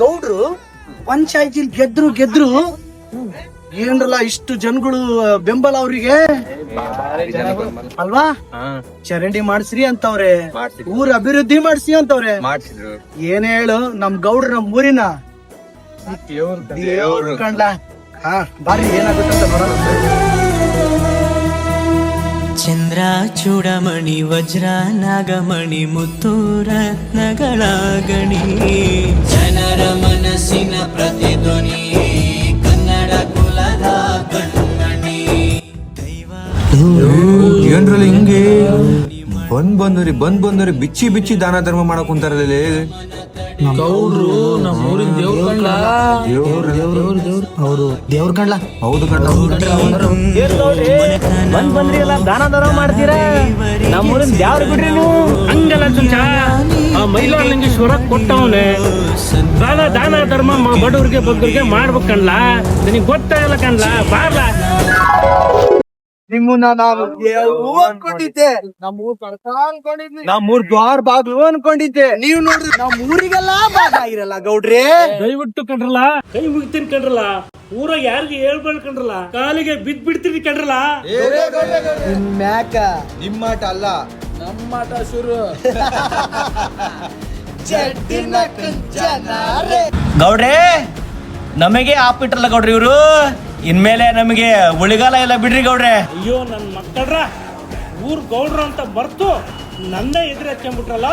ಗೌಡ್ರು ಪಂಚಾಯತಿ ಗೆದ್ರು ಏನ್ರಲ್ಲ ಇಷ್ಟು ಜನಗಳು ಬೆಂಬಲ ಅವ್ರಿಗೆ ಅಲ್ವಾ. ಚರಂಡಿ ಮಾಡ್ಸ್ರಿ ಅಂತವ್ರೆ, ಊರ್ ಅಭಿವೃದ್ಧಿ ಮಾಡ್ಸಿ ಅಂತವ್ರೆ. ಏನ್ ಹೇಳು ನಮ್ ಗೌಡ್ರು ನಮ್ ಊರಿನ ಕಂಡ್ಲ. ಬಾರಿ ಏನಾಗುತ್ತಂತ ನೋಡೋಣ. ಚಂದ್ರ ಚೂಡಮಣಿ ವಜ್ರ ನಾಗಮಣಿ ಮುತ್ತು ರತ್ನಗಳ ಗಣಿ, ಜನರ ಮನಸ್ಸಿನ ಪ್ರತಿಧ್ವನಿ, ಕನ್ನಡ ಕುಲದ ಕಣ್ಮಣಿ. ಏನ್ರಲ್ಲಿ ಹಿಂಗೆ ಬಂದವ್ರಿ ಬಿಚ್ಚಿ ದಾನ ಧರ್ಮ ಮಾಡಕ್ ಕುಂತಾರಲ್ಲ. ಗೌಡ್ರು ನಮ್ಮ ಊರಿನ ದೇವ್ರ ಕಂಡ್ಲ. ಹೌದು ಬಂದ್ರಿ ಎಲ್ಲ ದಾನ ಧರ್ಮ ಮಾಡ್ತೀರಾ. ನಮ್ಮೂರಿನ ದೇವ್ರ ಬಿಡ್ರಿ ನೀವು. ಹಂಗಲ್ಲ ಚುಂಚ, ಆ ಮೈಲಾರಲಿಂಗೇಶ್ವರ ಕೊಟ್ಟವನೆ ದಾನ ಧರ್ಮ ಬಡವ್ರಿಗೆ ಬಗ್ಗರಿಗೆ ಮಾಡ್ಬೇಕನ್ಲ. ನಿನಗೆ ಗೊತ್ತಾಗಲ್ಲ ಕಣ್ಲ. ಬಾರ್ಲಾ ನಿಮ್ಮನ್ನ ನಾವು ಅನ್ಕೊಂಡಿದ್ದೆ, ನಮ್ಮೂರ್ ದ್ವಾರ ಬಾಗ್ಲು ಅನ್ಕೊಂಡಿದ್ದೆ. ನೀವು ನೋಡ್ರಿ ನಮ್ಮ ಊರಿಗೆಲ್ಲ ಬಾಗ ಆಗಿರಲ್ಲ ಗೌಡ್ರಿ. ದಯವಿಟ್ಟು ಕಂಡ್ರಲ್ಲ, ಕೈ ಮುಗಿತೀನಿ ಕಂಡ್ರಲ್ಲ. ಊರಾಗ ಯಾರಿಗೆ ಹೇಳ್ಬೇಡ ಕಂಡ್ರಲ್ಲ, ಕಾಲಿಗೆ ಬಿಡ್ತೀನಿ ಕಂಡ್ರಲ್ಲ. ಮ್ಯಾಕ ನಿಮ್ಮಾಟ ಅಲ್ಲ, ನಮ್ಮಾಟ ಶುರು. ಗೌಡ್ರೆ ನಮಗೆ ಆಪಿಟ್ರಲ್ಲ ಗೌಡ್ರಿ ಇವ್ರು. ಇನ್ಮೇಲೆ ನಮಗೆ ಉಳಿಗಾಲ ಇಲ್ಲ ಬಿಡ್ರಿ ಗೌಡ್ರೆ. ಅಯ್ಯೋ ನನ್ ಮಕ್ಕಳ್ರ, ಊರ್ ಗೌಡ್ರು ಅಂತ ಬರ್ತು ನಂದೇ ಎದುರು ಹಚ್ಕೊಂಡ್ಬಿಟ್ರಲ್ಲ.